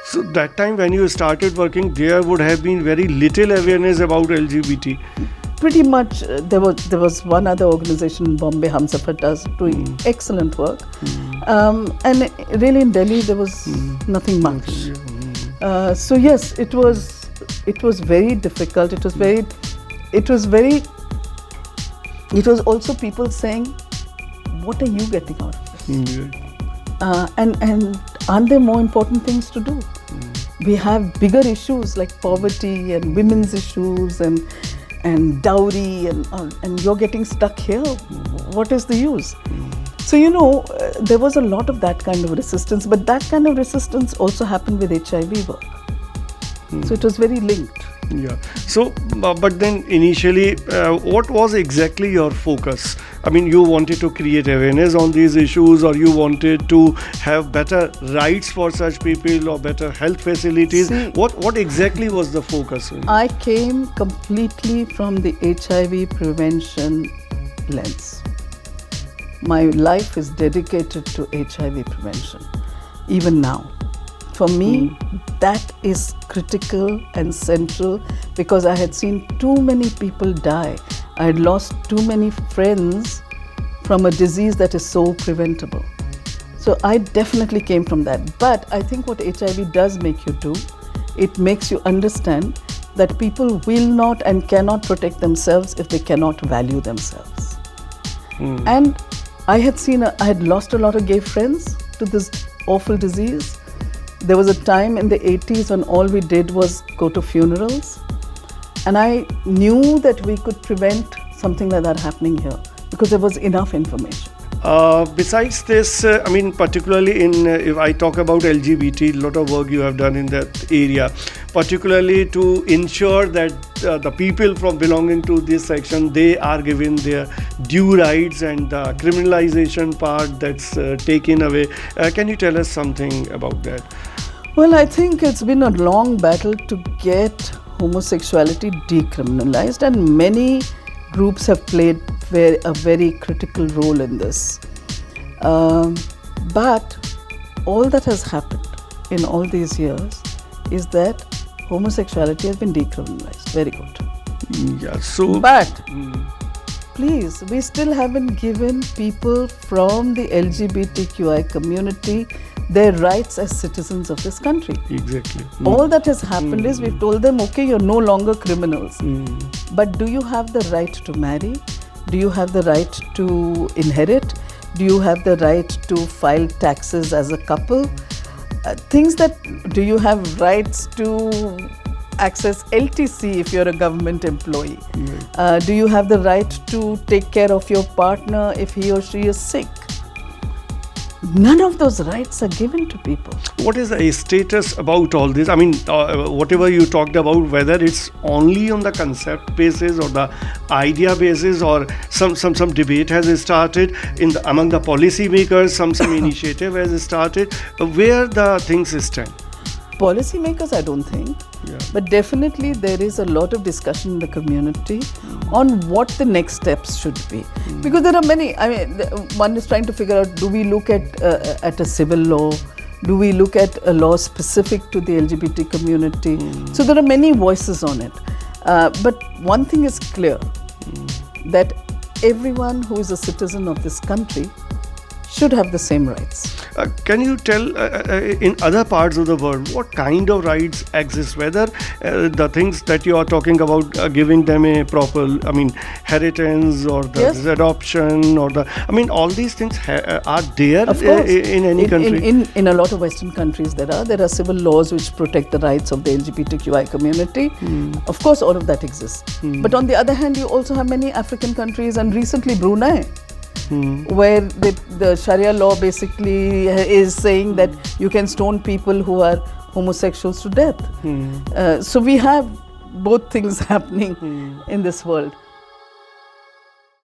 So that time when you started working, there would have been very little awareness about LGBT. Pretty much, there was one other organization in Bombay, Humsafar, doing excellent work, and really in Delhi there was nothing much. So yes, it was very difficult. It was also people saying, "What are you getting out of this?" And aren't there more important things to do? We have bigger issues like poverty and women's issues and dowry and you're getting stuck here. What is the use? So there was a lot of that kind of resistance, but that kind of resistance also happened with HIV work. So it was very linked. Yeah. So, but then initially, what was exactly your focus? I mean, you wanted to create awareness on these issues, or you wanted to have better rights for such people or better health facilities? See, what exactly was the focus? I came completely from the HIV prevention lens. My life is dedicated to HIV prevention, even now. For me, that is critical and central because I had seen too many people die. I had lost too many friends from a disease that is so preventable. So I definitely came from that. But I think what HIV does make you do, it makes you understand that people will not and cannot protect themselves if they cannot value themselves. And I had lost a lot of gay friends to this awful disease. There was a time in the 80s when all we did was go to funerals, and I knew that we could prevent something like that happening here because there was enough information. Besides this, I mean, particularly if I talk about LGBT, a lot of work you have done in that area, particularly to ensure that the people from belonging to this section, they are given their due rights, and the criminalization part that's taken away. Can you tell us something about that? Well, I think it's been a long battle to get homosexuality decriminalized, and many groups have played a very critical role in this. But all that has happened in all these years is that homosexuality has been decriminalized. Very good. Yeah. So. But please, we still haven't given people from the LGBTQI community their rights as citizens of this country. Exactly. All that has happened is we've told them, okay, you're no longer criminals. But do you have the right to marry? Do you have the right to inherit? Do you have the right to file taxes as a couple? Do you have rights to access LTC if you're a government employee? Do you have the right to take care of your partner if he or she is sick? None of those rights are given to people. What is the status about all this? I mean, whatever you talked about, whether it's only on the concept basis or the idea basis, or some debate has started among the policy makers, some initiative has started. Where the things stand? Policy makers, I don't think. But definitely there is a lot of discussion in the community on what the next steps should be. Because there are many, one is trying to figure out, do we look at a civil law? Do we look at a law specific to the LGBT community? So there are many voices on it. But one thing is clear, that everyone who is a citizen of this country should have the same rights. Can you tell in other parts of the world what kind of rights exist? Whether the things that you are talking about, giving them a proper, inheritance or the adoption or all these things are there in any country? In a lot of Western countries there are civil laws which protect the rights of the LGBTQI community. Of course, all of that exists. But on the other hand, you also have many African countries, and recently Brunei, where the Sharia law basically is saying that you can stone people who are homosexuals to death. So we have both things happening in this world.